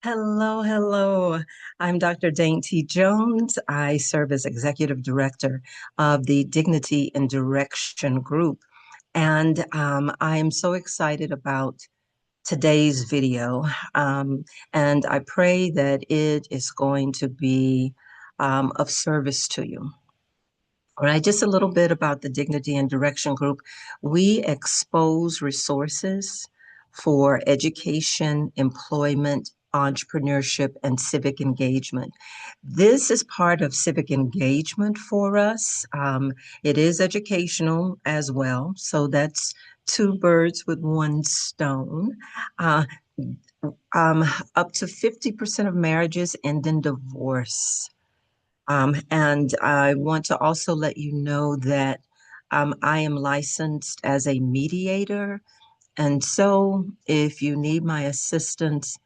Hello, hello. I'm Dr. Dane T. Jones. I serve as Executive Director of the Dignity and Direction Group. And I am so excited about today's video. And I pray that it is going to be of service to you. All right, just a little bit about the Dignity and Direction Group. We expose resources for education, employment, entrepreneurship, and civic engagement. This is part of civic engagement for us. It is educational as well, so that's two birds with one stone. Uh, um, Up to 50% of marriages end in divorce. And I want to also let you know that I am licensed as a mediator. And so if you need my assistance,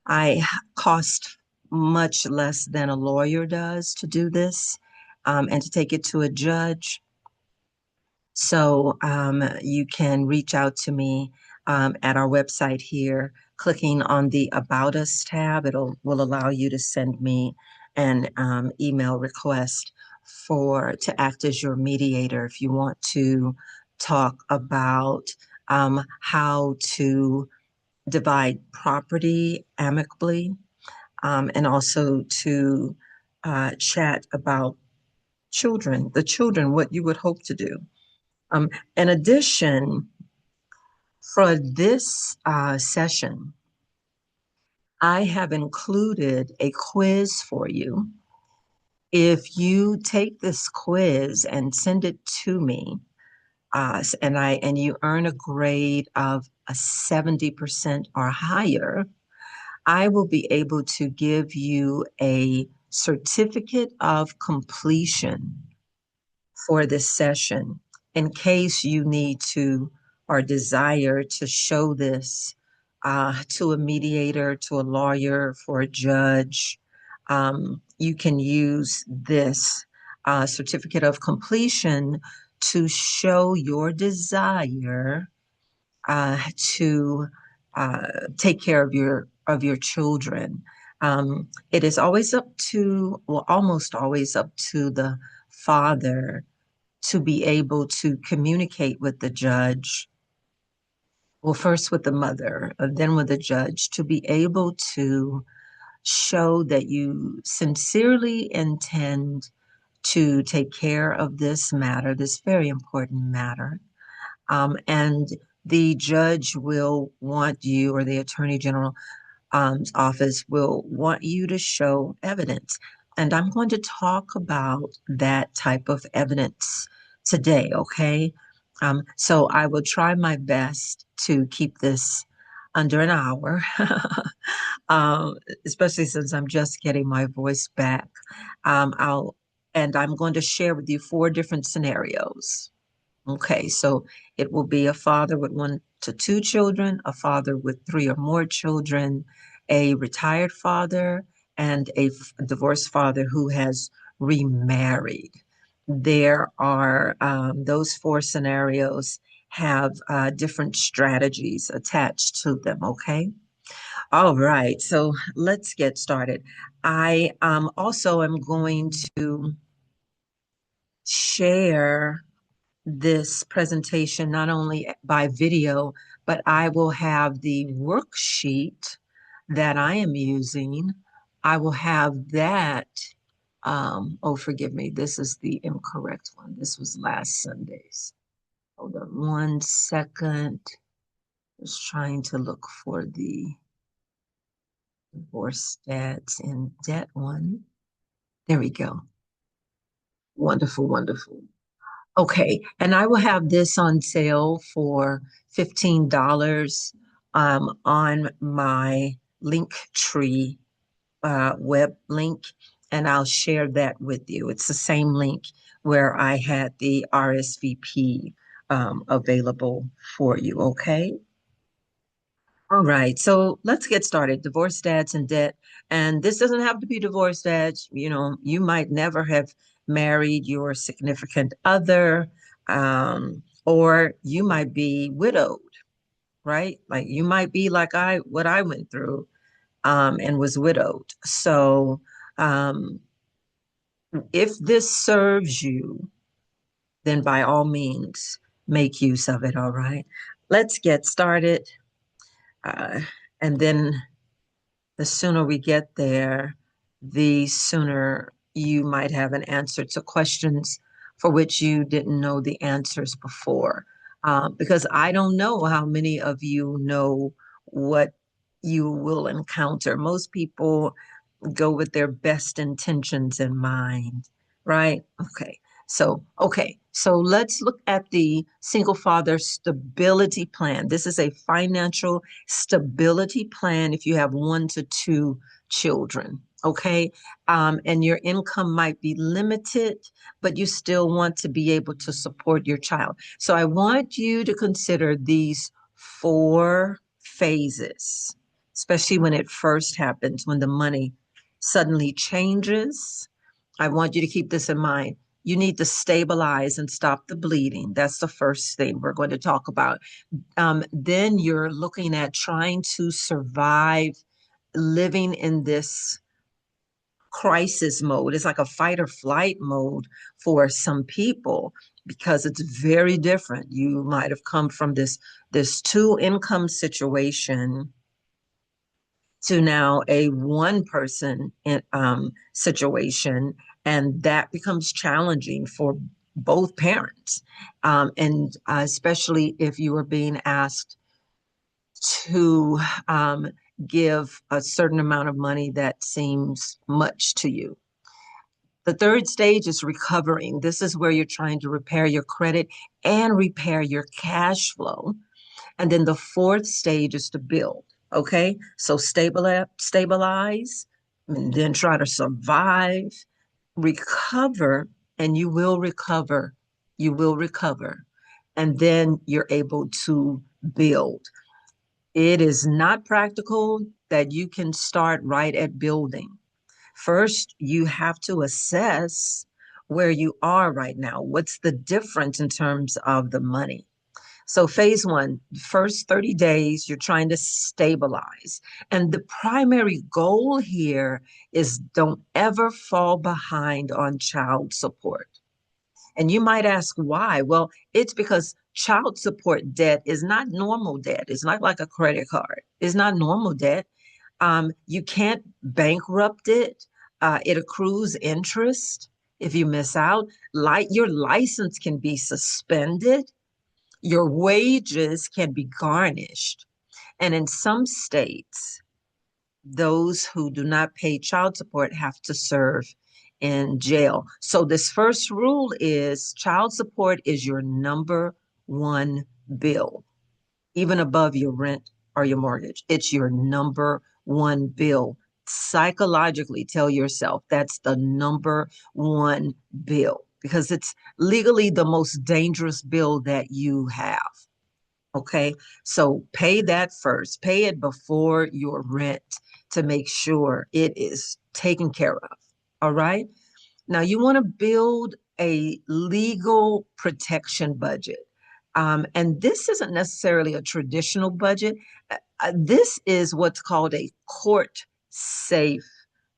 I cost much less than a lawyer does to do this and to take it to a judge. So you can reach out to me at our website here, clicking on the About Us tab. Will allow you to send me an email request to act as your mediator if you want to talk about how to divide property amicably, and also to chat about the children, what you would hope to do. In addition, for this session, I have included a quiz for you. If you take this quiz and send it to me, and you earn a grade of a 70% or higher, I will be able to give you a certificate of completion for this session in case you need to or desire to show this to a mediator, to a lawyer, for a judge. You can use this certificate of completion to show your desire to take care of your children. It is always up to, well, almost always up to the father to be able to communicate with the judge. Well, first with the mother, then with the judge, to be able to show that you sincerely intend to take care of this matter, this very important matter. And the judge will want you, or the Attorney General office will want you to show evidence. And I'm going to talk about that type of evidence today, okay? So I will try my best to keep this under an hour, um, especially since I'm just getting my voice back. I'm going to share with you four different scenarios. Okay, so it will be a father with one to two children, a father with three or more children, a retired father, and a divorced father who has remarried. There are those four scenarios have different strategies attached to them, okay? All right, so let's get started. I also am going to share this presentation not only by video, but I will have the worksheet that I am using. I will have that. Oh, forgive me. This is the incorrect one. This was last Sunday's. Hold on one second. Just trying to look for the divorce stats in debt one. There we go. Wonderful, wonderful. Okay, and I will have this on sale for $15 on my Linktree web link, and I'll share that with you. It's the same link where I had the RSVP available for you, okay? All right, so let's get started. Divorce dads and debt. And this doesn't have to be divorce dads. You know, you might never have married your significant other, or you might be widowed, right? Like you might be like what I went through. and was widowed. So if this serves you, then by all means, make use of it. All right. Let's get started. Uh, and then the sooner we get there, the sooner you might have an answer to questions for which you didn't know the answers before. Because I don't know how many of you know what you will encounter. Most people go with their best intentions in mind, right? So let's look at the single father stability plan. This is a financial stability plan if you have 1 to 2 children, okay? And your income might be limited, but you still want to be able to support your child. So I want you to consider these 4 phases, especially when it first happens, when the money suddenly changes. I want you to keep this in mind. You need to stabilize and stop the bleeding. That's the first thing we're going to talk about. Then you're looking at trying to survive living in this crisis mode. It's like a fight or flight mode for some people because it's very different. You might have come from this 2 income situation to now a 1 person situation, and that becomes challenging for both parents, and especially if you are being asked to give a certain amount of money that seems much to you. The third stage is recovering. This is where you're trying to repair your credit and repair your cash flow. And then the fourth stage is to build. Okay. So stabilize, and then try to survive, recover, and you will recover. You will recover. And then you're able to build. It is not practical that you can start right at building. First, you have to assess where you are right now. What's the difference in terms of the money? So phase 1, first 30 days, you're trying to stabilize. And the primary goal here is don't ever fall behind on child support. And you might ask why? Well, it's because child support debt is not normal debt. It's not like a credit card. It's not normal debt. You can't bankrupt it. It accrues interest if you miss out. Your license can be suspended. Your wages can be garnished. And in some states, those who do not pay child support have to serve in jail. So this first rule is child support is your number 1 bill, even above your rent or your mortgage. It's your number 1 bill. Psychologically tell yourself that's the number 1 bill because it's legally the most dangerous bill that you have. Okay, so pay that first. Pay it before your rent to make sure it is taken care of. All right. Now you want to build a legal protection budget. And this isn't necessarily a traditional budget. This is what's called a court safe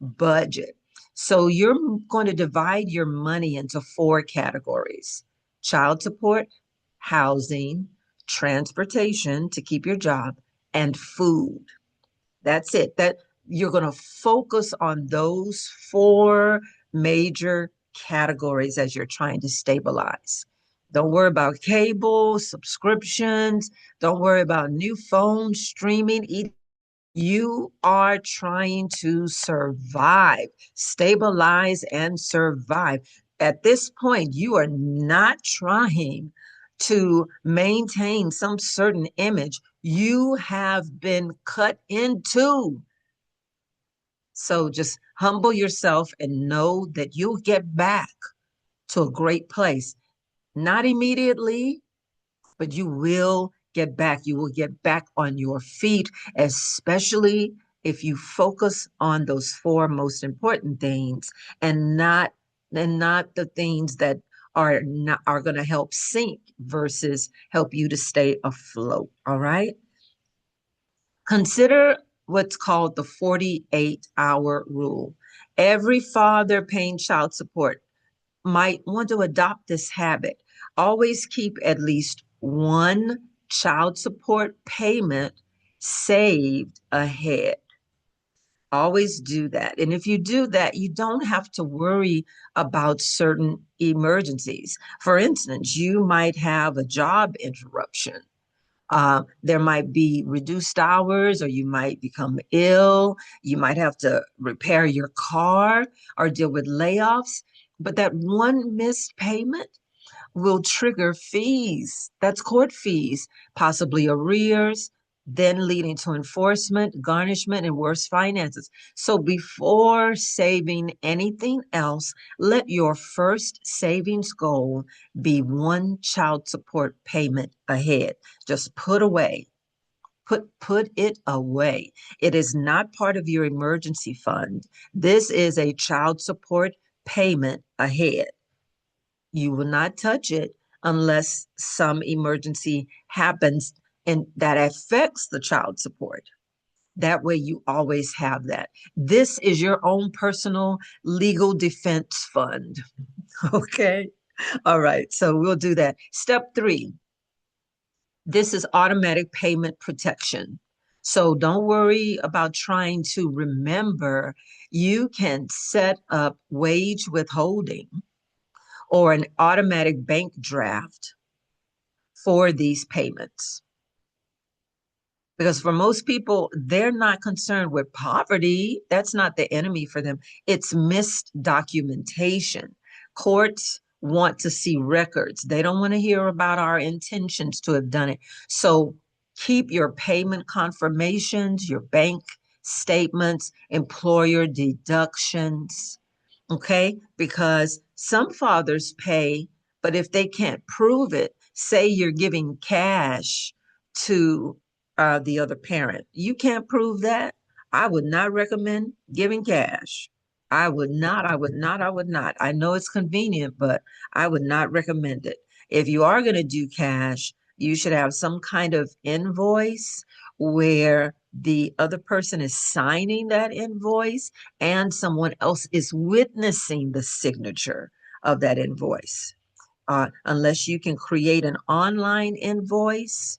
budget. So you're going to divide your money into 4 categories: child support, housing, transportation to keep your job, and food. That's it. That you're going to focus on those 4 major categories as you're trying to stabilize. Don't worry about cable, subscriptions. Don't worry about new phone streaming. You are trying to survive, stabilize, and survive. At this point, you are not trying to maintain some certain image. You have been cut into. So just humble yourself and know that you'll get back to a great place. Not immediately, but you will get back. You will get back on your feet, especially if you focus on those 4 most important things and not the things that are going to help sink versus help you to stay afloat. All right. Consider what's called the 48-hour rule. Every father paying child support might want to adopt this habit. Always keep at least one child support payment saved ahead. Always do that. And if you do that, you don't have to worry about certain emergencies. For instance, you might have a job interruption. There might be reduced hours, or you might become ill. You might have to repair your car or deal with layoffs. But that one missed payment will trigger fees. That's court fees, possibly arrears, then leading to enforcement, garnishment, and worse finances. So before saving anything else, let your first savings goal be one child support payment ahead. Just put it away. It is not part of your emergency fund. This is a child support payment ahead. You will not touch it unless some emergency happens and that affects the child support. That way you always have that. This is your own personal legal defense fund. Okay. All right. So we'll do that. Step 3. This is automatic payment protection. So don't worry about trying to remember. You can set up wage withholding or an automatic bank draft for these payments. Because for most people, they're not concerned with poverty. That's not the enemy for them. It's missed documentation. Courts want to see records. They don't want to hear about our intentions to have done it. So keep your payment confirmations, your bank statements, employer deductions, okay? Because some fathers pay, but if they can't prove it, say you're giving cash to the other parent, you can't prove that. I would not recommend giving cash. I would not. I know it's convenient, but I would not recommend it. If you are going to do cash, you should have some kind of invoice where the other person is signing that invoice and someone else is witnessing the signature of that invoice. Unless you can create an online invoice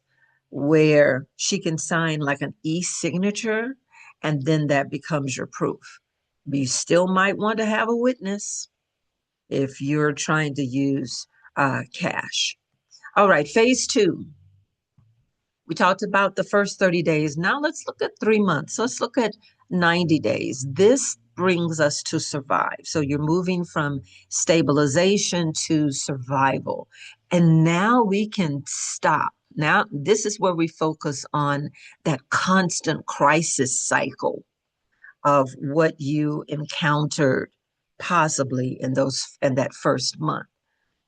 where she can sign like an e-signature, and then that becomes your proof. But you still might want to have a witness if you're trying to use cash. All right, phase 2. We talked about the first 30 days. Now let's look at 3 months. Let's look at 90 days. This brings us to survive. So you're moving from stabilization to survival. And now we can stop. Now, this is where we focus on that constant crisis cycle of what you encountered possibly in that first month.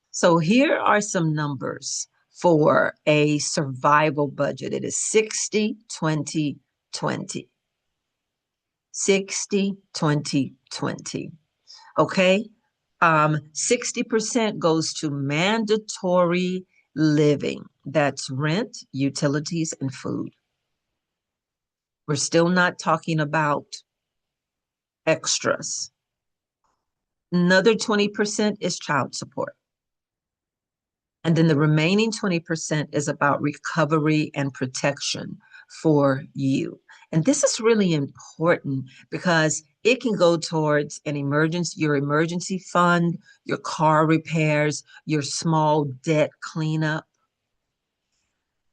So here are some numbers for a survival budget. It is 60, 20, 20. 60, 20, 20. Okay. 60% goes to mandatory living. That's rent, utilities, and food. We're still not talking about extras. Another 20% is child support. And then the remaining 20% is about recovery and protection for you. And this is really important because it can go towards your emergency fund, your car repairs, your small debt cleanup.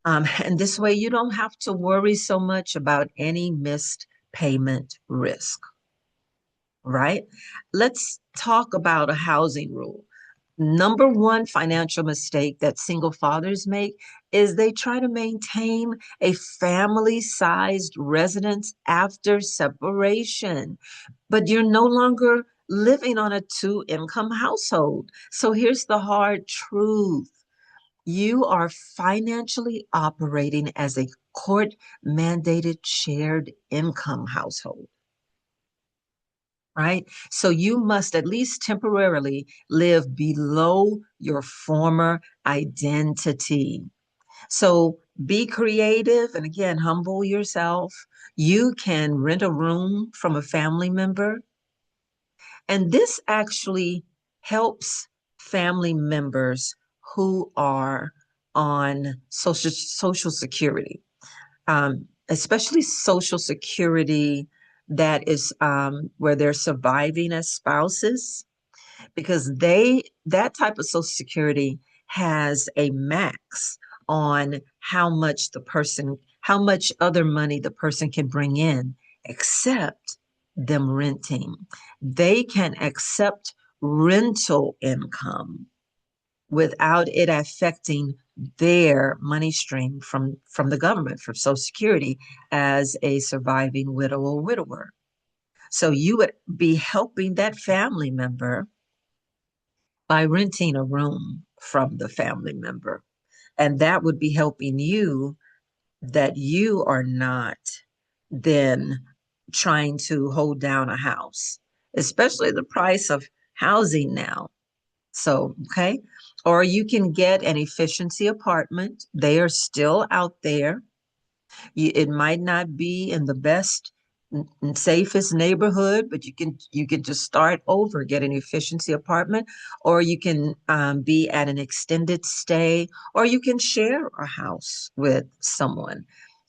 And this way you don't have to worry so much about any missed payment risk, right? Let's talk about a housing rule. Number one financial mistake that single fathers make is they try to maintain a family-sized residence after separation, but you're no longer living on a two-income household. So here's the hard truth. You are financially operating as a court-mandated shared income household, right? So you must at least temporarily live below your former identity. So be creative and again, humble yourself. You can rent a room from a family member, and this actually helps family members who are on social security, especially social security that is where they're surviving as spouses, because that type of social security has a max on how much other money the person can bring in, except them renting. They can accept rental income without it affecting their money stream from the government, from Social Security, as a surviving widow or widower. So you would be helping that family member by renting a room from the family member. And that would be helping you, that you are not then trying to hold down a house, especially the price of housing now. So, okay. Or you can get an efficiency apartment. They are still out there. It might not be in the best and safest neighborhood, but you can just start over, get an efficiency apartment, or you can be at an extended stay, or you can share a house with someone.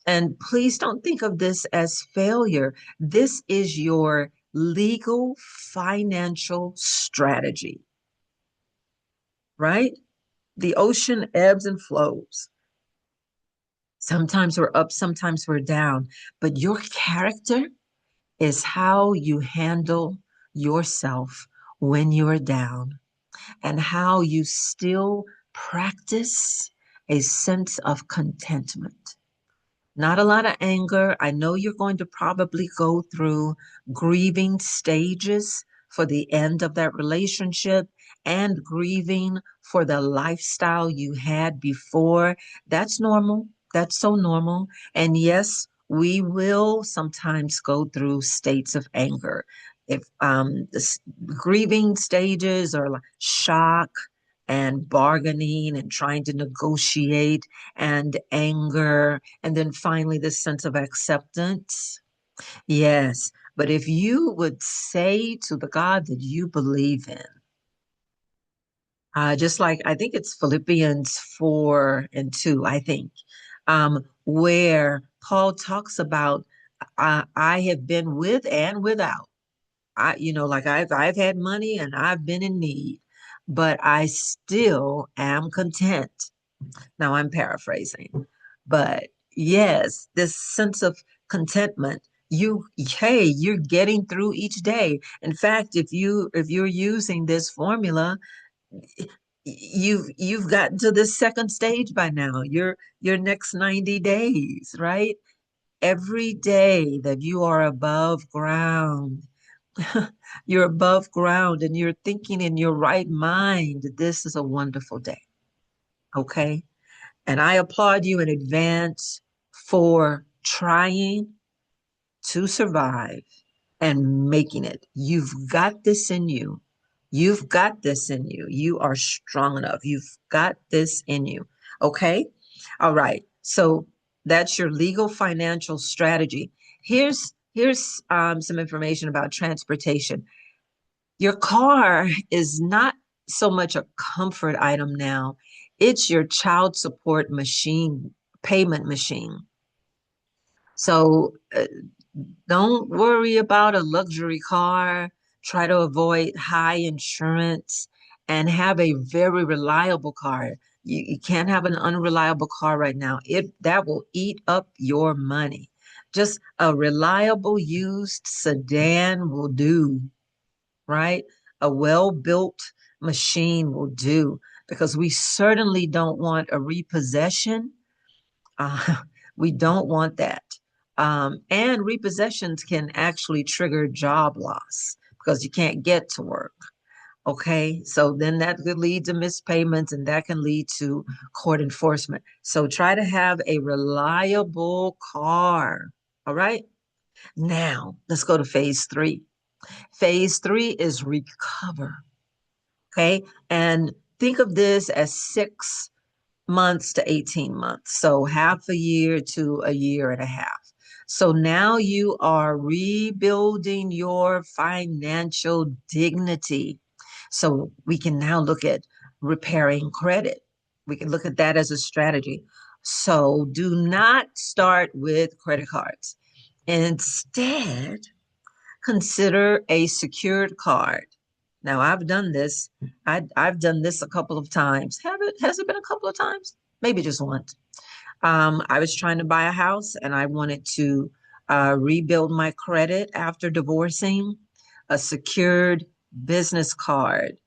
And please don't think of this as failure. This is your legal financial strategy, right? The ocean ebbs and flows. Sometimes we're up, sometimes we're down, but your character is how you handle yourself when you're down, and how you still practice a sense of contentment. Not a lot of anger. I know you're going to probably go through grieving stages for the end of that relationship, and grieving for the lifestyle you had before. That's normal. That's so normal. And yes, we will sometimes go through states of anger. If the grieving stages are like shock and bargaining and trying to negotiate, and anger, and then finally this sense of acceptance. Yes, but if you would say to the God that you believe in, just like I think it's Philippians 4 and 2, I think, where Paul talks about, I have been with and without. Like I've had money and I've been in need, but I still am content. Now I'm paraphrasing, but yes, this sense of contentment. You're getting through each day. In fact, if you're using this formula, you've gotten to the second stage by now. Your next 90 days, right? Every day that you are above ground, you're above ground and you're thinking in your right mind, this is a wonderful day. Okay. And I applaud you in advance for trying to survive and making it. You've got this in you. You've got this in you. You are strong enough. You've got this in you. Okay? All right. So that's your legal financial strategy. Here's some information about transportation. Your car is not so much a comfort item now. It's your child support machine, payment machine. So don't worry about a luxury car. Try to avoid high insurance and have a very reliable car. You can't have an unreliable car right now. That will eat up your money. Just a reliable used sedan will do, right? A well-built machine will do, because we certainly don't want a repossession. Uh, we don't want that. And repossessions can actually trigger job loss because you can't get to work. Okay, so then that could lead to missed payments, and that can lead to court enforcement. So try to have a reliable car. All right, now let's go to phase three. Phase three is recover. Okay. And think of this as 6 months to 18 months. So half a year to a year and a half. So now you are rebuilding your financial dignity. So we can now look at repairing credit. We can look at that as a strategy. So do not start with credit cards. Instead, consider a secured card. Now, I've done this. I've done this a couple of times. Has it been a couple of times? Maybe just once. I was trying to buy a house and I wanted to rebuild my credit after divorcing. A secured business card.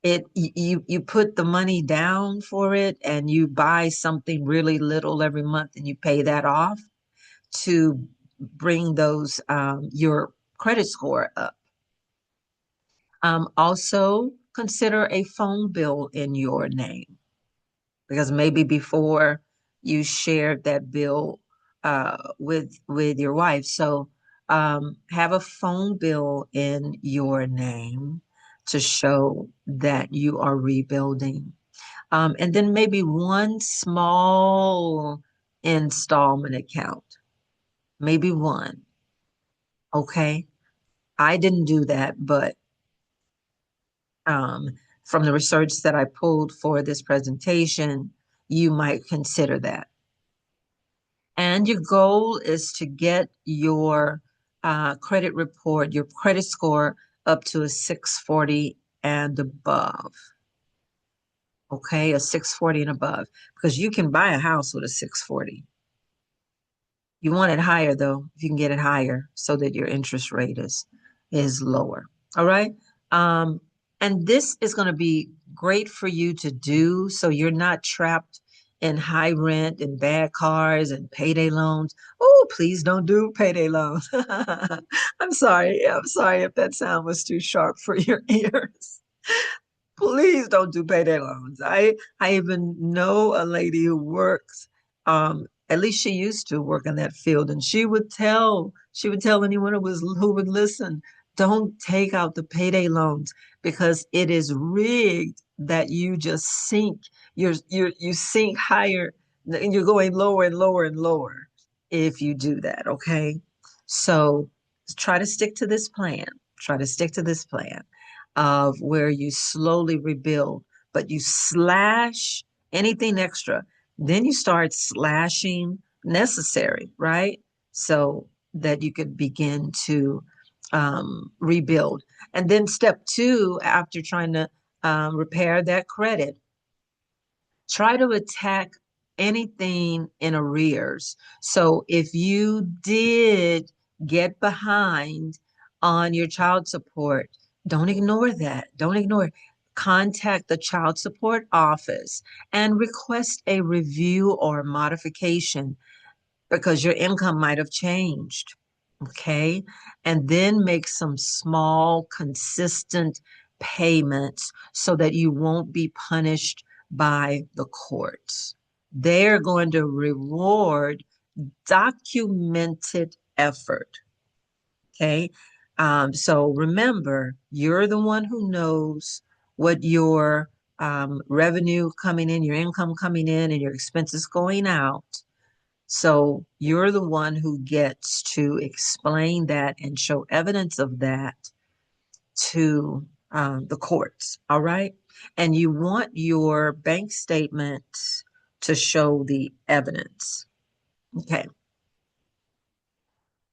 You put the money down for it and you buy something really little every month and you pay that off to bring those your credit score up. Also, consider a phone bill in your name because maybe before you shared that bill with your wife. So have a phone bill in your name to show that you are rebuilding. And then maybe one small installment account, maybe one. Okay. I didn't do that, but um, from the research that I pulled for this presentation, you might consider that. And your goal is to get your credit report, your credit score up to a 640 and above. Okay, a 640 and above, because you can buy a house with a 640. You want it higher though, if you can get it higher so that your interest rate is lower. All right. Um, and this is going to be great for you to do so you're not trapped in high rent and bad cars and payday loans. Oh, please don't do payday loans. I'm sorry. I'm sorry if that sound was too sharp for your ears. Please don't do payday loans. I even know a lady who works, at least she used to work in that field, and she would tell anyone who would listen, don't take out the payday loans because it is rigged that you just sink, you sink higher and you're going lower and lower and lower if you do that, okay? So try to stick to this plan. Try to stick to this plan of where you slowly rebuild, but you slash anything extra. Then you start slashing necessary, right? So that you could begin to rebuild. And then step two, after trying to repair that credit, try to attack anything in arrears. So if you did get behind on your child support, don't ignore that. Don't ignore it. Contact the child support office and request a review or modification because your income might have changed. Okay. And then make some small, consistent payments so that you won't be punished by the courts. They're going to reward documented effort. Okay. So remember, you're the one who knows what your revenue coming in, your income coming in, and your expenses going out. So you're the one who gets to explain that and show evidence of that to the courts. All right. And you want your bank statement to show the evidence. Okay.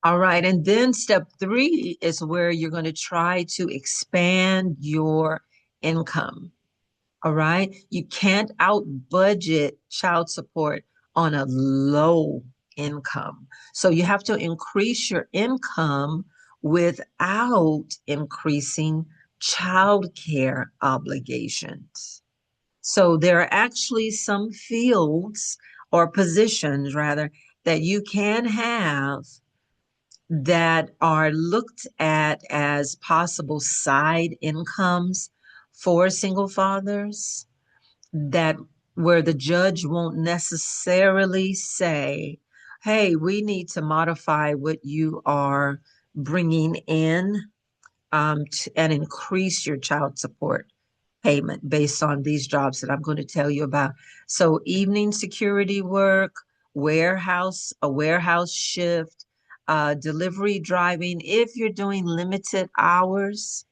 All right. And then step three is where you're going to try to expand your income. All right. You can't out budget child support on a low income. So you have to increase your income without increasing child care obligations. So there are actually some fields or positions rather that you can have that are looked at as possible side incomes for single fathers that where the judge won't necessarily say, hey, we need to modify what you are bringing in and increase your child support payment based on these jobs that I'm going to tell you about. So evening security work, a warehouse shift, delivery driving, if you're doing limited hours,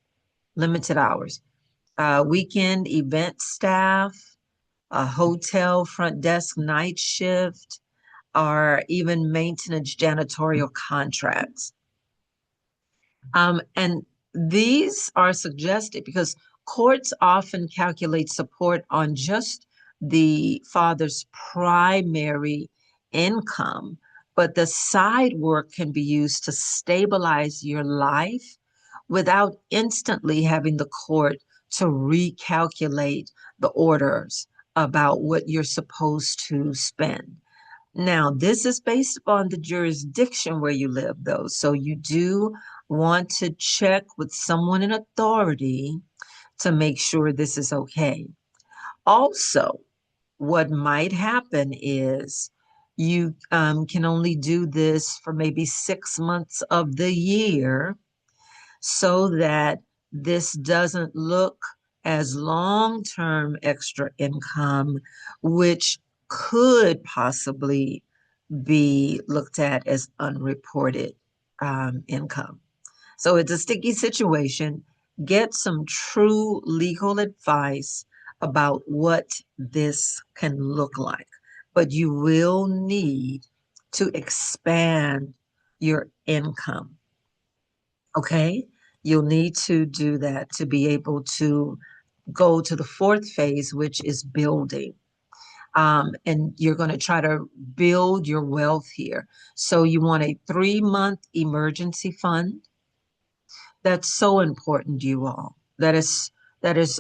weekend event staff, a hotel front desk night shift, or even maintenance janitorial contracts. And these are suggested because courts often calculate support on just the father's primary income, but the side work can be used to stabilize your life without instantly having the court to recalculate the orders about what you're supposed to spend. Now, this is based upon the jurisdiction where you live, though. So you do want to check with someone in authority to make sure this is okay. Also, what might happen is you can only do this for maybe 6 months of the year so that this doesn't look as long-term extra income, which could possibly be looked at as unreported income. So it's a sticky situation. Get some true legal advice about what this can look like. But you will need to expand your income. Okay? You'll need to do that to be able to go to the fourth phase, which is building. And you're going to try to build your wealth here. So you want a 3-month emergency fund. That's so important, you all. That is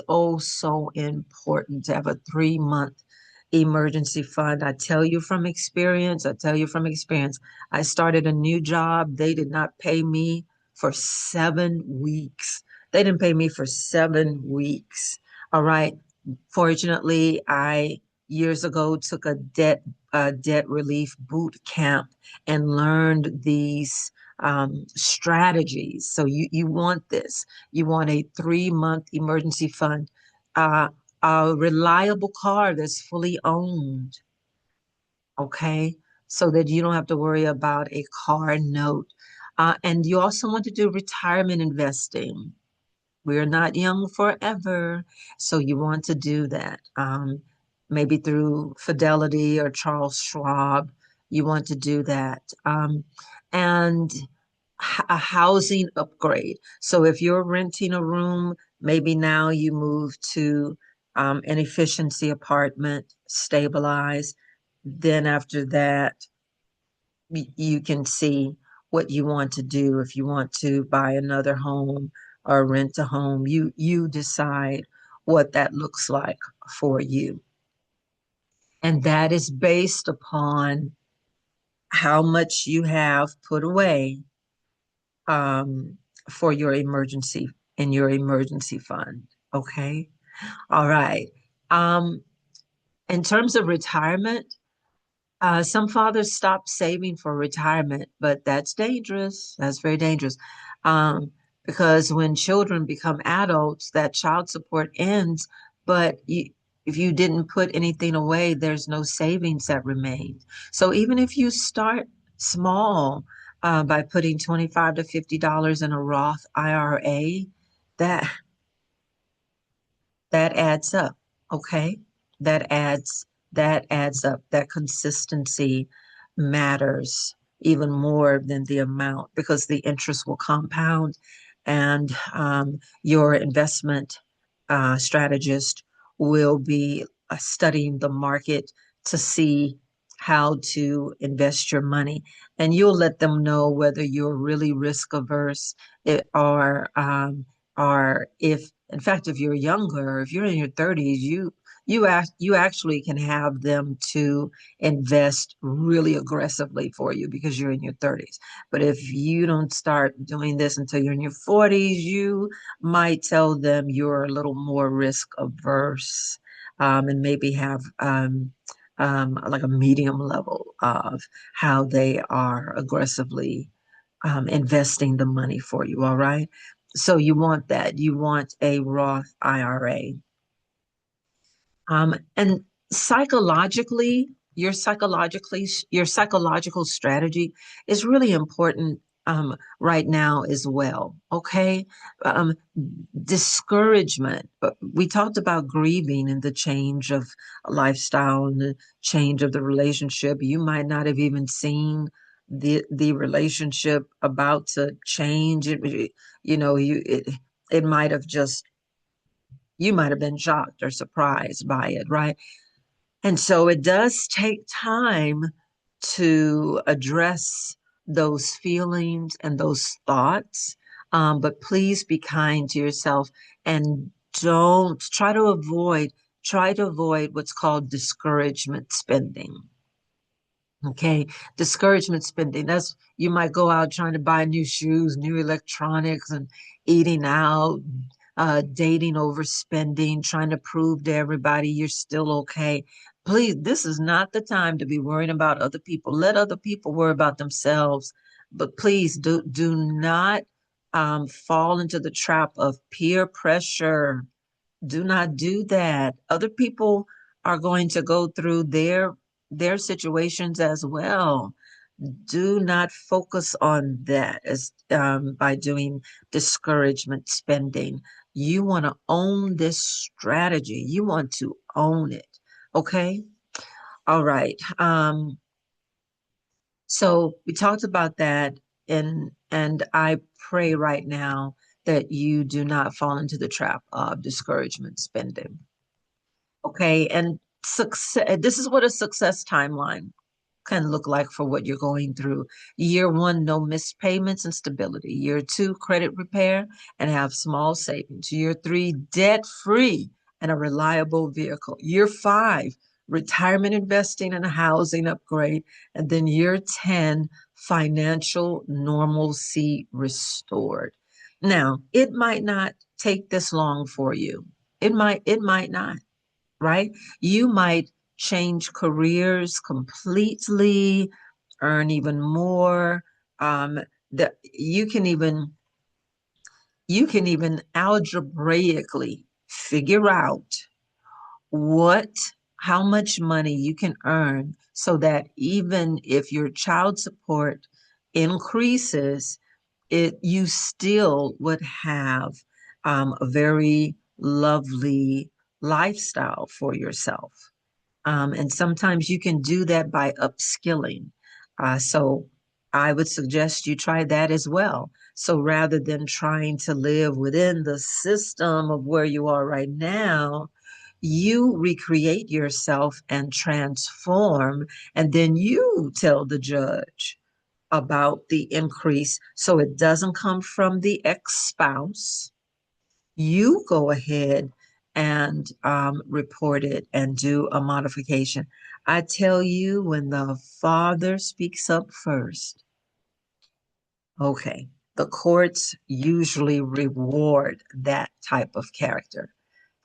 oh so important to have a 3-month emergency fund. I tell you from experience, I tell you from experience. I started a new job. They did not pay me for 7 weeks. They didn't pay me for 7 weeks. All right. Fortunately, I years ago took a debt relief boot camp and learned these strategies. So you want this. You want a 3-month emergency fund, uh, a reliable car that's fully owned, okay? So that you don't have to worry about a car note. And you also want to do retirement investing. We're not young forever, so you want to do that. Maybe through Fidelity or Charles Schwab, you want to do that. And a housing upgrade. So if you're renting a room, maybe now you move to an efficiency apartment, stabilize. Then after that, you can see what you want to do. If you want to buy another home or rent a home, you decide what that looks like for you. And that is based upon how much you have put away um, for your emergency in your emergency fund. Okay. All right. Um, in terms of retirement, some fathers stop saving for retirement, but that's dangerous. That's very dangerous. Um, because when children become adults, that child support ends, but if you didn't put anything away, there's no savings that remain. So even if you start small, by putting $25 to $50 in a Roth IRA, that that adds up. Okay. That adds that adds up. That consistency matters even more than the amount because the interest will compound and your investment strategist will be studying the market to see how to invest your money. And you'll let them know whether you're really risk averse or if, in fact, if you're younger, if you're in your 30s, you actually can have them to invest really aggressively for you because you're in your 30s. But if you don't start doing this until you're in your 40s, you might tell them you're a little more risk averse, and maybe have like a medium level of how they are aggressively investing the money for you. All right. So you want that. You want a Roth IRA. And psychologically, your psychological strategy is really important right now as well. Okay. Um, Discouragement. We talked about grieving and the change of lifestyle and the change of the relationship. You might not have even seen the relationship about to change. You know, it might have just you might have been shocked or surprised by it, right? And so it does take time to address those feelings and those thoughts. But please be kind to yourself and don't try to avoid what's called discouragement spending. Okay, discouragement spending. That's you might go out trying to buy new shoes, new electronics, and eating out, dating overspending, trying to prove to everybody you're still okay. Please, this is not the time to be worrying about other people. Let other people worry about themselves. But please do not fall into the trap of peer pressure. Do not do that. Other people are going to go through their situations as well. Do not focus on that as by doing discouragement spending. You want to own this strategy. You want to own it. Okay. All right. So we talked about that, and I pray right now that you do not fall into the trap of discouragement spending. Okay, and success, this is what a success timeline can look like for what you're going through. Year one, no missed payments and stability. Year two, credit repair and have small savings. Year three, debt free and a reliable vehicle. Year five, retirement investing and a housing upgrade. And then year 10, financial normalcy restored. Now, it might not take this long for you. It might not, right? You might change careers completely, earn even more. That you can even algebraically figure out what how much money you can earn so that even if your child support increases, it you still would have a very lovely lifestyle for yourself. And sometimes you can do that by upskilling. So I would suggest you try that as well. So rather than trying to live within the system of where you are right now, you recreate yourself and transform, and then you tell the judge about the increase so it doesn't come from the ex-spouse. You go ahead and report it and do a modification. I tell you, when the father speaks up first, okay, the courts usually reward that type of character.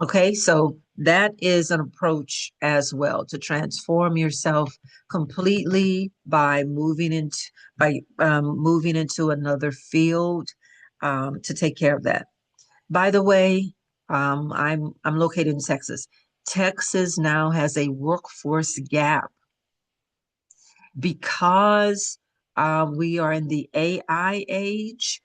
Okay, so that is an approach as well to transform yourself completely by moving into another field to take care of that. By the way, I'm located in Texas. Texas now has a workforce gap because we are in the AI age.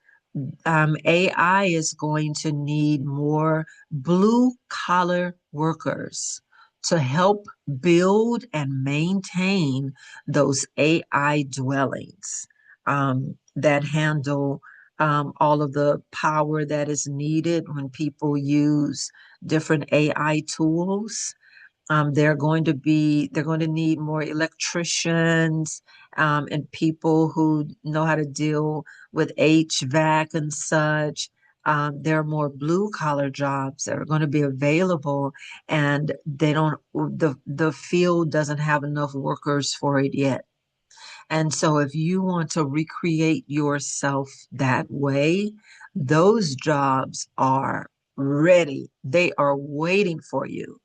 AI is going to need more blue collar workers to help build and maintain those AI dwellings that handle all of the power that is needed when people use different AI tools. They're going to need more electricians and people who know how to deal with HVAC and such. There are more blue collar jobs that are going to be available, and the field doesn't have enough workers for it yet. And so if you want to recreate yourself that way, those jobs are ready. They are waiting for you.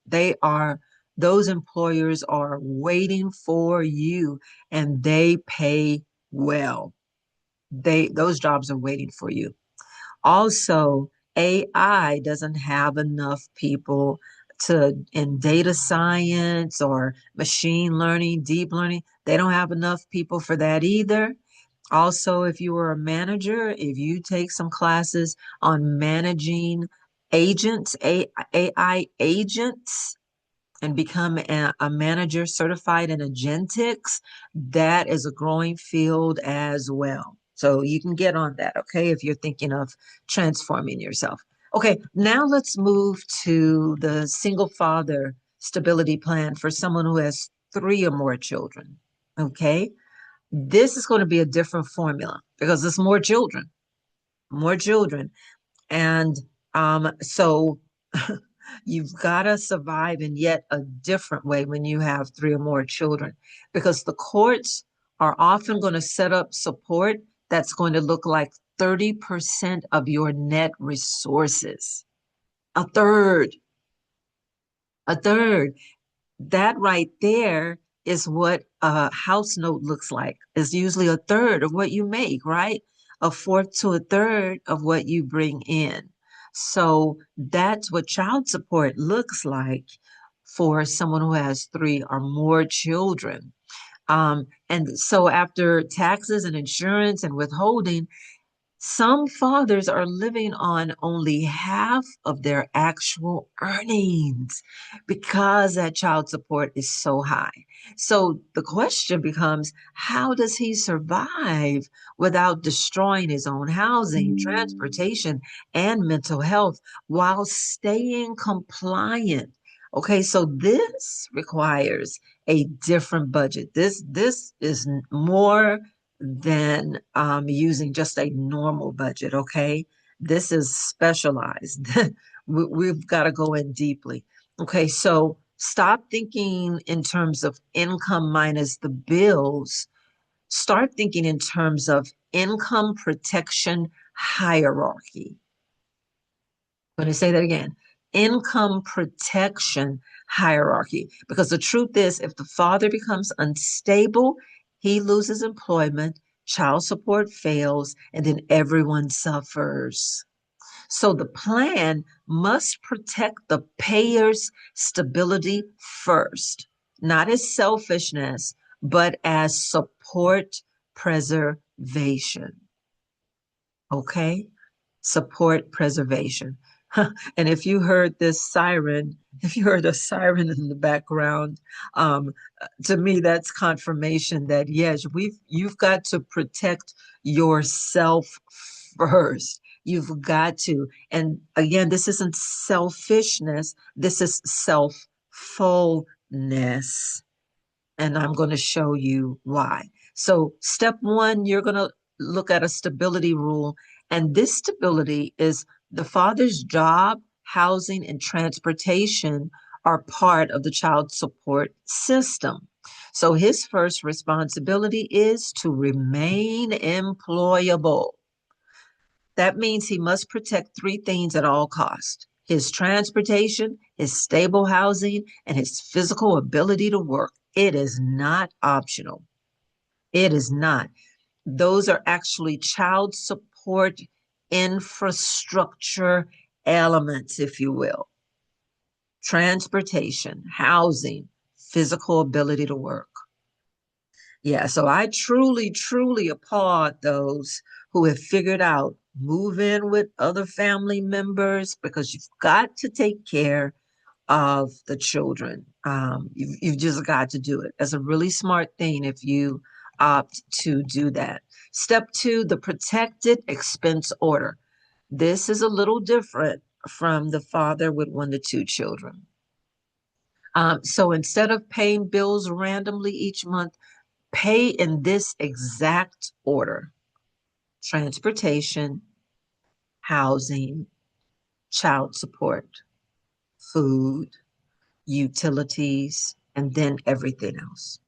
Those employers are waiting for you, and they pay well. Those jobs are waiting for you. Also, AI doesn't have enough people in data science or machine learning, deep learning. They don't have enough people for that either. Also, if you were a manager, if you take some classes on managing agents, AI agents, and become a manager certified in agentics, that is a growing field as well. So you can get on that, okay, if you're thinking of transforming yourself. Okay, now let's move to the single father stability plan for someone who has three or more children. Okay, this is going to be a different formula because it's more children, more children. And so you've got to survive in yet a different way when you have three or more children, because the courts are often going to set up support that's going to look like 30% of your net resources. A third, a third. That right there is what a house note looks like. It's usually a third of what you make, right? A fourth to a third of what you bring in. So that's what child support looks like for someone who has three or more children. And so after taxes and insurance and withholding, some fathers are living on only half of their actual earnings because that child support is so high. So the question becomes, how does he survive without destroying his own housing, transportation, and mental health while staying compliant? Okay, so this requires a different budget. This is more than using just a normal budget, okay? This is specialized. We've got to go in deeply. Okay, so stop thinking in terms of income minus the bills. Start thinking in terms of income protection hierarchy. I'm going to say that again. Income protection hierarchy. Because the truth is, if the father becomes unstable, he loses employment, child support fails, and then everyone suffers. So the plan must protect the payer's stability first, not as selfishness, but as support preservation. Okay? Support preservation. And if you heard this siren, if you heard a siren in the background, um, to me, that's confirmation that yes, you've got to protect yourself first. You've got to. And again, this isn't selfishness, this is selffulness. And I'm going to show you why. So, step one, you're going to look at a stability rule. And this stability is the father's job, housing, and transportation are part of the child support system. So, his first responsibility is to remain employable. That means he must protect three things at all costs: his transportation, his stable housing, and his physical ability to work. It is not optional. It is not. Those are actually child support infrastructure elements, if you will: transportation, housing, physical ability to work. Yeah, so I truly, truly applaud those who have figured out move in with other family members, because you've got to take care of the children. You've just got to do it. That's a really smart thing if you opt to do that. Step two, the protected expense order. This is a little different from the father with one to two children. So instead of paying bills randomly each month, pay in this exact order: transportation, housing, child support, food, utilities, and then everything else.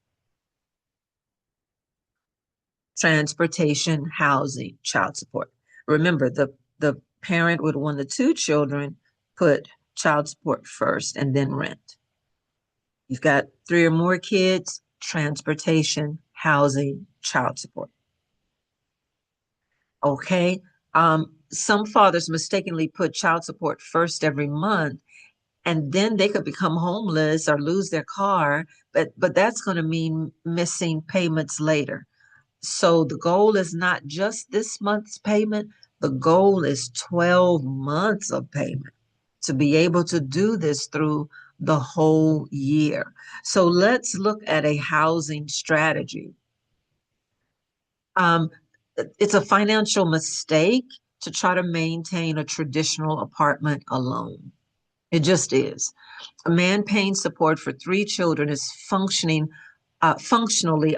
Transportation, housing, child support. Remember, the parent with one to two children put child support first and then rent. You've got three or more kids, transportation, housing, child support. Okay. Some fathers mistakenly put child support first every month, and then they could become homeless or lose their car, but that's going to mean missing payments later. So the goal is not just this month's payment, the goal is 12 months of payment to be able to do this through the whole year. So let's look at a housing strategy. Um, it's a financial mistake to try to maintain a traditional apartment alone. It just is. A man paying support for three children is functionally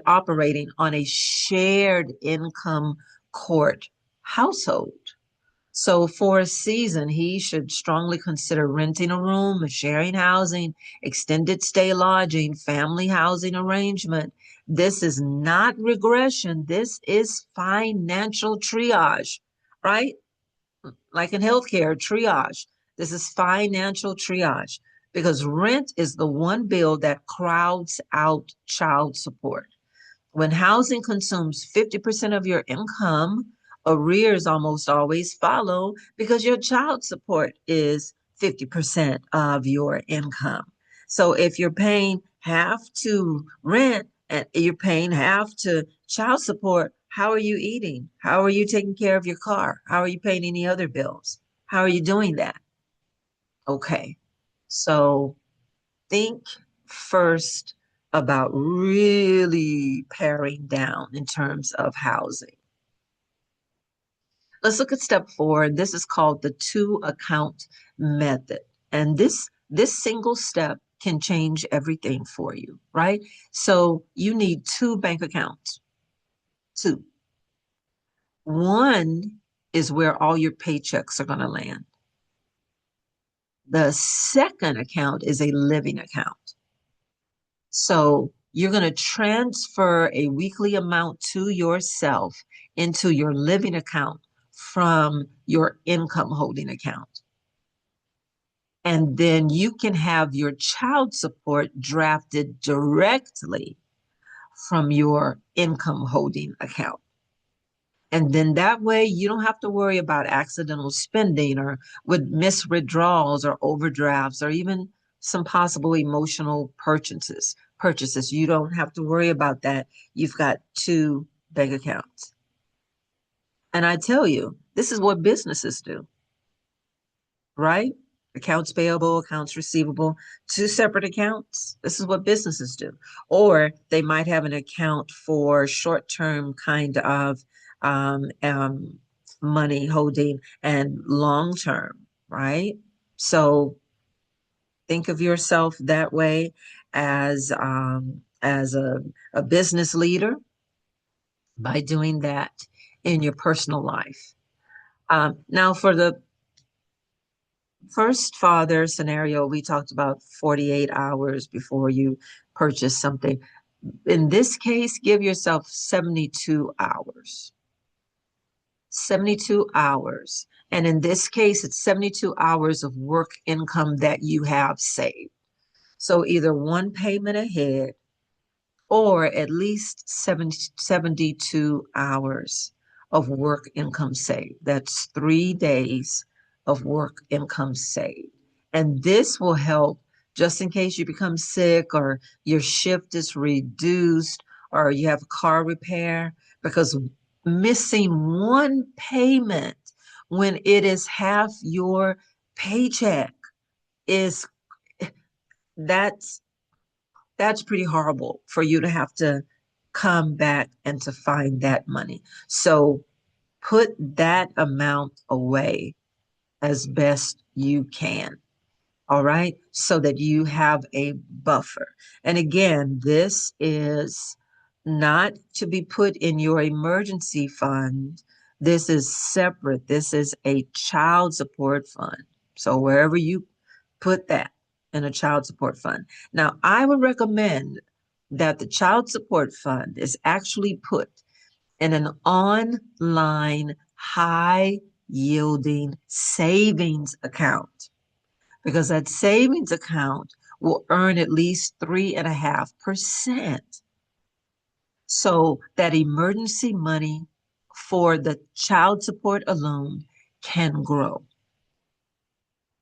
operating on a shared income court household. So for a season, he should strongly consider renting a room, sharing housing, extended stay lodging, family housing arrangement. This is not regression. This is financial triage, right? Like in healthcare, triage. This is financial triage because rent is the one bill that crowds out child support. When housing consumes 50% of your income, arrears almost always follow because your child support is 50% of your income. So if you're paying half to rent and you're paying half to child support, how are you eating? How are you taking care of your car? How are you paying any other bills? How are you doing that? Okay. So think first about really paring down in terms of housing. Let's look at step 4. This is called the two account method. And this single step can change everything for you, right? So you need two bank accounts. Two. One is where all your paychecks are going to land. The second account is a living account. So you're going to transfer a weekly amount to yourself into your living account from your income holding account. And then you can have your child support drafted directly from your income holding account. And then that way you don't have to worry about accidental spending or with missed withdrawals or overdrafts or even some possible emotional purchases. You don't have to worry about that. You've got two bank accounts. And I tell you, this is what businesses do, right? Accounts payable, accounts receivable, two separate accounts. This is what businesses do. Or they might have an account for short-term kind of um, um, money holding and long-term, right? So think of yourself that way as a business leader by doing that in your personal life. Now, for the first father scenario, we talked about 48 hours before you purchase something. In this case, give yourself 72 hours. 72 hours. And in this case, it's 72 hours of work income that you have saved. So either one payment ahead or at least 72 hours of work income saved. That's 3 days of work income saved. And this will help just in case you become sick or your shift is reduced or you have car repair, because missing one payment when it is half your paycheck is that's that's pretty horrible for you to have to come back and to find that money. So put that amount away as best you can. All right. So that you have a buffer. And again, this is not to be put in your emergency fund. This is separate. This is a child support fund. So wherever you put that in a child support fund. Now, I would recommend that the child support fund is actually put in an online high yielding savings account because that savings account will earn at least 3.5%. So that emergency money for the child support alone can grow.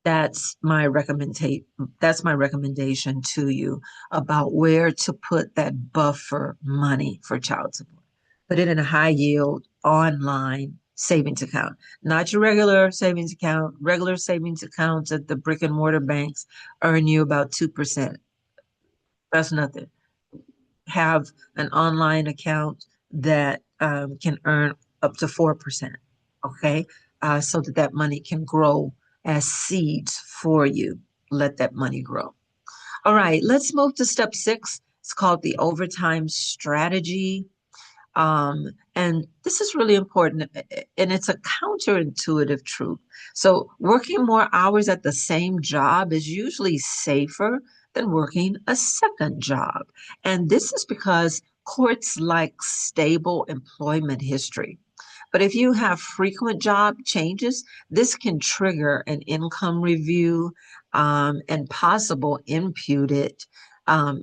That's my recommendation to you about where to put that buffer money for child support. Put it in a high yield online savings account, not your regular savings account. Regular savings accounts at the brick and mortar banks earn you about 2%. That's nothing. Have an online account that can earn up to 4%. Okay. So that that money can grow as seeds for you. Let that money grow. All right. Let's move to step 6. It's called the overtime strategy. And this is really important, and it's a counterintuitive truth. So, working more hours at the same job is usually safer than working a second job. And this is because courts like stable employment history. But if you have frequent job changes, this can trigger an income review and possible imputed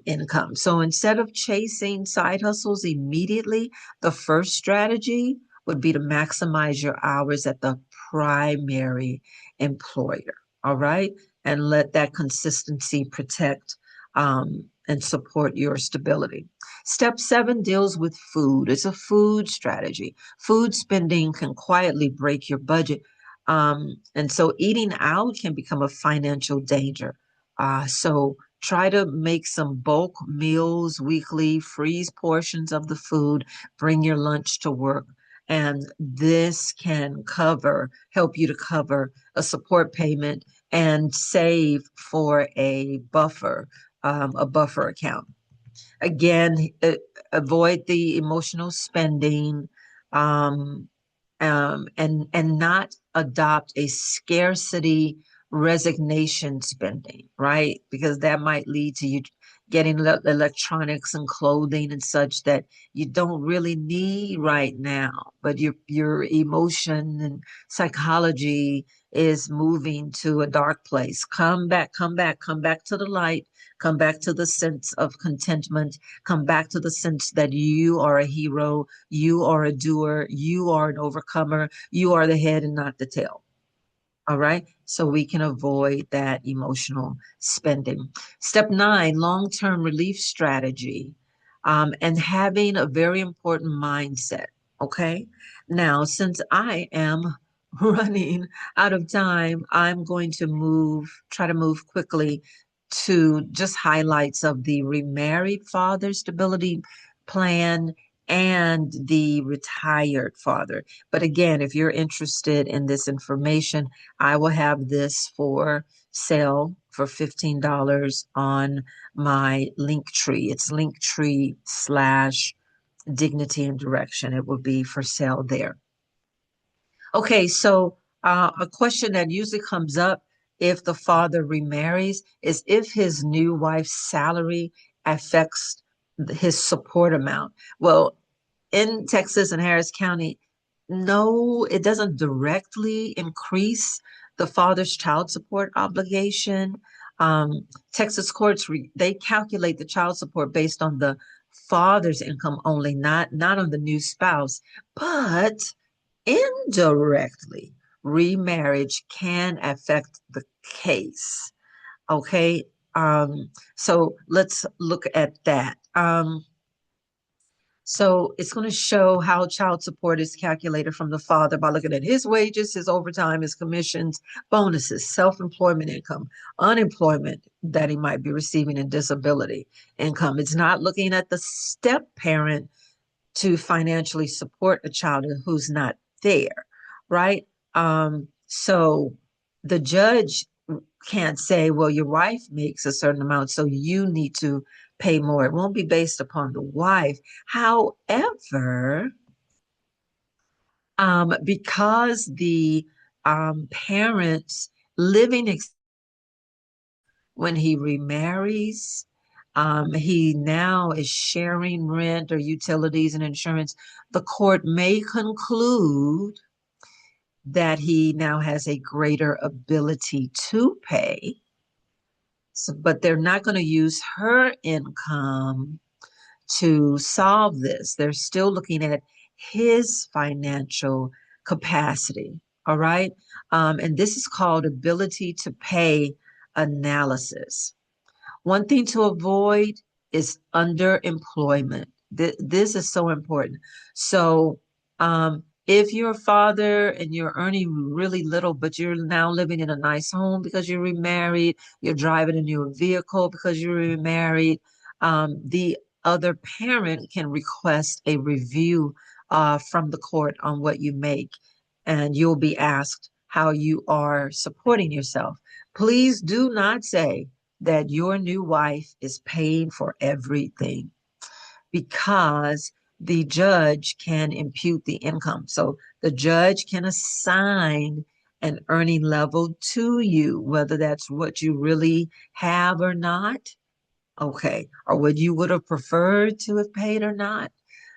income. So instead of chasing side hustles immediately, the first strategy would be to maximize your hours at the primary employer. All right. And let that consistency protect and support your stability. Step 7 deals with food. It's a food strategy. Food spending can quietly break your budget. And so eating out can become a financial danger. So try to make some bulk meals weekly, freeze portions of the food, bring your lunch to work. And this can help you to cover a support payment and save for a buffer account. Again, avoid the emotional spending, um, and not adopt a scarcity resignation spending, right? Because that might lead to you getting electronics and clothing and such that you don't really need right now, but your emotion and psychology is moving to a dark place. Come back, come back, come back to the light, come back to the sense of contentment, come back to the sense that you are a hero, you are a doer, you are an overcomer, you are the head and not the tail. All right. So we can avoid that emotional spending. Step 9, long-term relief strategy, and having a very important mindset. Okay. Now, since I am running out of time, I'm going to try to move quickly to just highlights of the remarried father stability plan and the retired father. But again, if you're interested in this information, I will have this for sale for $15 on my Linktree. It's Linktree/dignity and direction. It will be for sale there. Okay, so a question that usually comes up if the father remarries is if his new wife's salary affects his support amount. Well, in Texas and Harris County, no, it doesn't directly increase the father's child support obligation. Texas courts they calculate the child support based on the father's income only, not on the new spouse. But indirectly, remarriage can affect the case. Okay. So let's look at that. So it's going to show how child support is calculated from the father by looking at his wages, his overtime, his commissions, bonuses, self-employment income, unemployment that he might be receiving, and disability income. It's not looking at the step parent to financially support a child who's not there, right? So the judge can't say, well, your wife makes a certain amount, so you need to pay more. It won't be based upon the wife. However, because the parents living when he remarries, he now is sharing rent or utilities and insurance. The court may conclude that he now has a greater ability to pay. So, but they're not going to use her income to solve this. They're still looking at his financial capacity. All right. And this is called ability to pay analysis. One thing to avoid is underemployment. This is so important. So, if you're a father and you're earning really little, but you're now living in a nice home because you're remarried, you're driving a new vehicle because you're remarried, the other parent can request a review from the court on what you make, and you'll be asked how you are supporting yourself. Please do not say that your new wife is paying for everything, because the judge can impute the income. So the judge can assign an earning level to you, whether that's what you really have or not. Okay. Or what you would have preferred to have paid or not.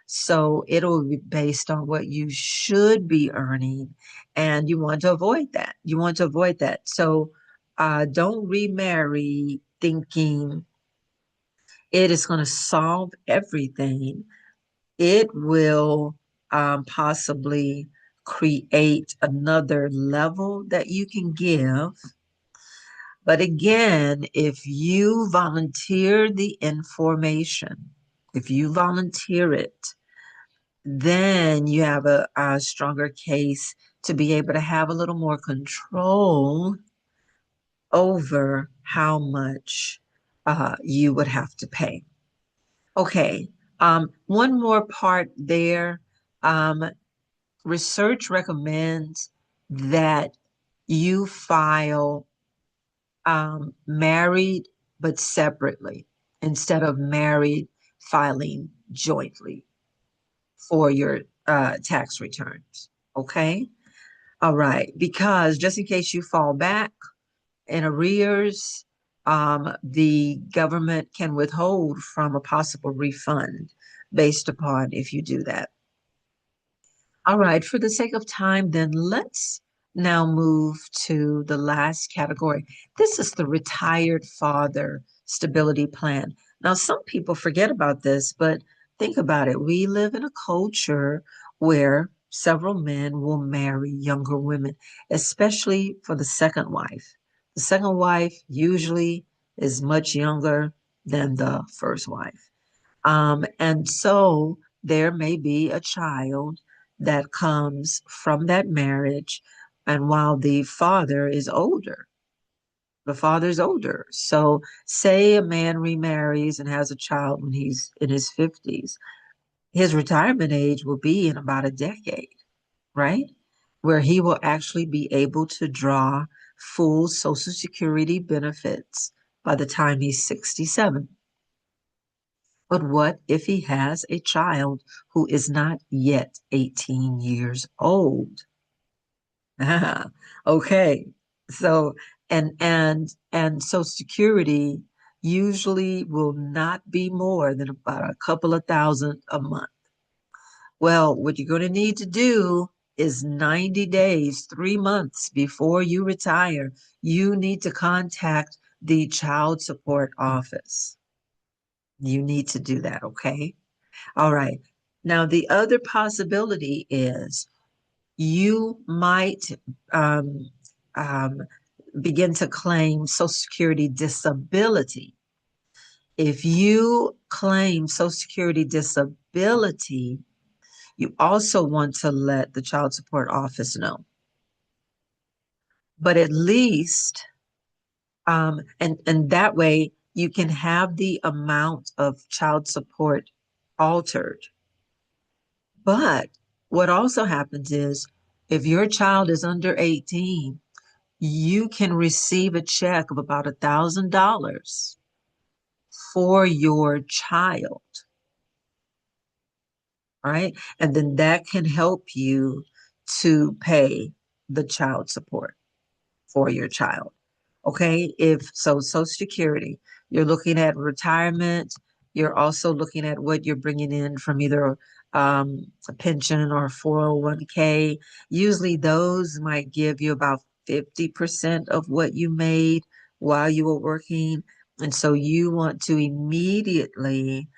So it'll be based on what you should be earning, and you want to avoid that. You want to avoid that. So don't remarry thinking it is going to solve everything. It will possibly create another level that you can give. But again, if you volunteer the information, if you volunteer it, then you have a stronger case to be able to have a little more control over how much you would have to pay. Okay, one more part there. Um, Research recommends that you file married but separately instead of married filing jointly for your tax returns. Okay. All right. Because just in case you fall back in arrears, the government can withhold from a possible refund based upon if you do that. All right. For the sake of time, then let's now move to the last category. This is the retired father stability plan. Now, some people forget about this, but think about it. We live in a culture where several men will marry younger women, especially for the second wife. The second wife usually is much younger than the first wife. And so there may be a child that comes from that marriage. And while the father's older. So say a man remarries and has a child when he's in his 50s, his retirement age will be in about a decade, right? Where he will actually be able to draw full Social Security benefits by the time he's 67. But what if he has a child who is not yet 18 years old? Okay. So and Social Security usually will not be more than about a couple of thousand a month. Well, what you're going to need to do is 90 days, 3 months before you retire, you need to contact the child support office. You need to do that, okay? All right. Now, the other possibility is you might um, um, begin to claim Social Security disability. If you claim Social Security disability, you also want to let the child support office know. But at least, and that way you can have the amount of child support altered. But what also happens is if your child is under 18, you can receive a check of about $1,000 for your child, right? And then that can help you to pay the child support for your child. Okay, if so, Social Security, you're looking at retirement, you're also looking at what you're bringing in from either a pension or 401k. Usually, those might give you about 50% of what you made while you were working. And so, you want to immediately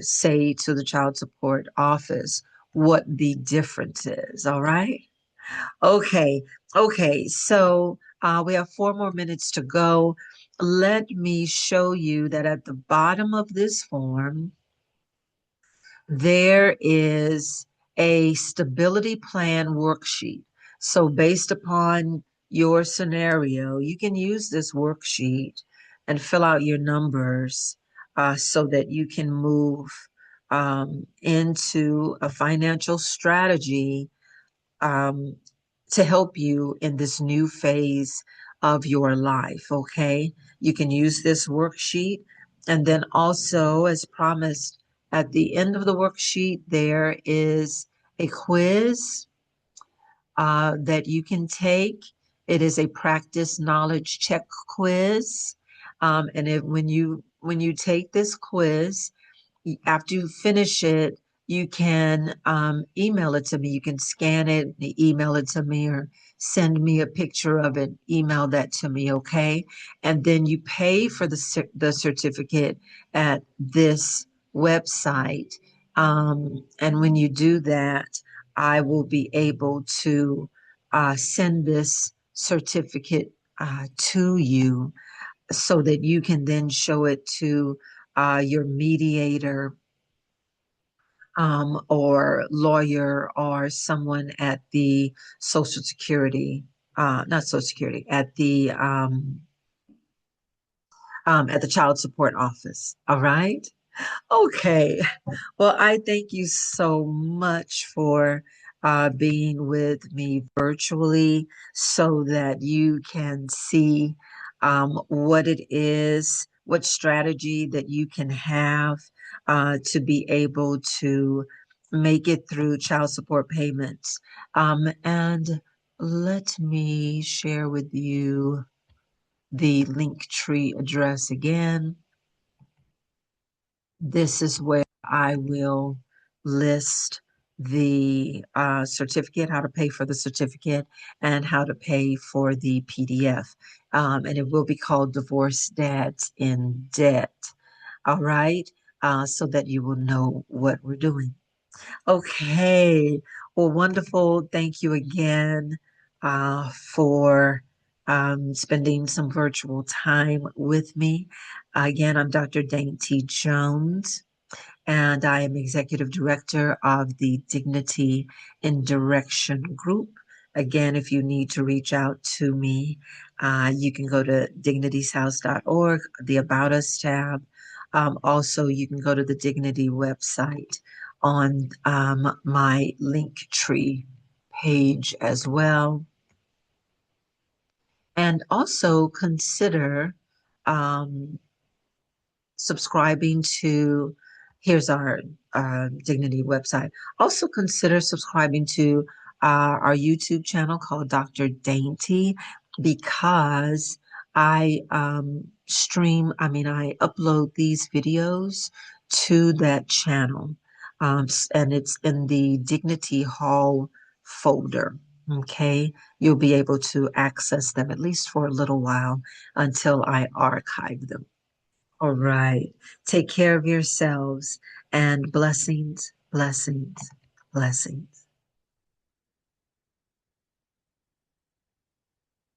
say to the child support office what the difference is. All right. Okay, okay. So we have 4 more minutes to go. Let me show you that at the bottom of this form, there is a stability plan worksheet. So based upon your scenario, you can use this worksheet and fill out your numbers so that you can move into a financial strategy um, to help you in this new phase of your life. Okay. You can use this worksheet. And then also, as promised, at the end of the worksheet, there is a quiz that you can take. It is a practice knowledge check quiz. When you take this quiz, after you finish it, you can email it to me. You can scan it, email it to me, or send me a picture of it, email that to me, okay? And then you pay for the certificate at this website. And when you do that, I will be able to send this certificate to you so that you can then show it to your mediator or lawyer or someone at the Social Security, not Social Security, at the Child Support Office. All right. Okay. Well, I thank you so much for being with me virtually so that you can see what it is, what strategy that you can have to be able to make it through child support payments. And let me share with you the Linktree address again. This is where I will list the certificate, how to pay for the certificate, and how to pay for the PDF. And it will be called Divorce Dads in Debt. All right. So that you will know what we're doing. Okay. Well, wonderful. Thank you again for spending some virtual time with me. Again, I'm Dr. Dainty Jones, and I am Executive Director of the Dignity in Direction Group. Again, if you need to reach out to me, you can go to dignitieshouse.org, the About Us tab. Also, you can go to the Dignity website on my Linktree page as well. And also consider um, subscribing to, here's our Dignity website. Also consider subscribing to our YouTube channel called Dr. Dainty because I upload these videos to that channel. And it's in the Dignity Hall folder. Okay, you'll be able to access them at least for a little while until I archive them. All right. Take care of yourselves and blessings, blessings, blessings.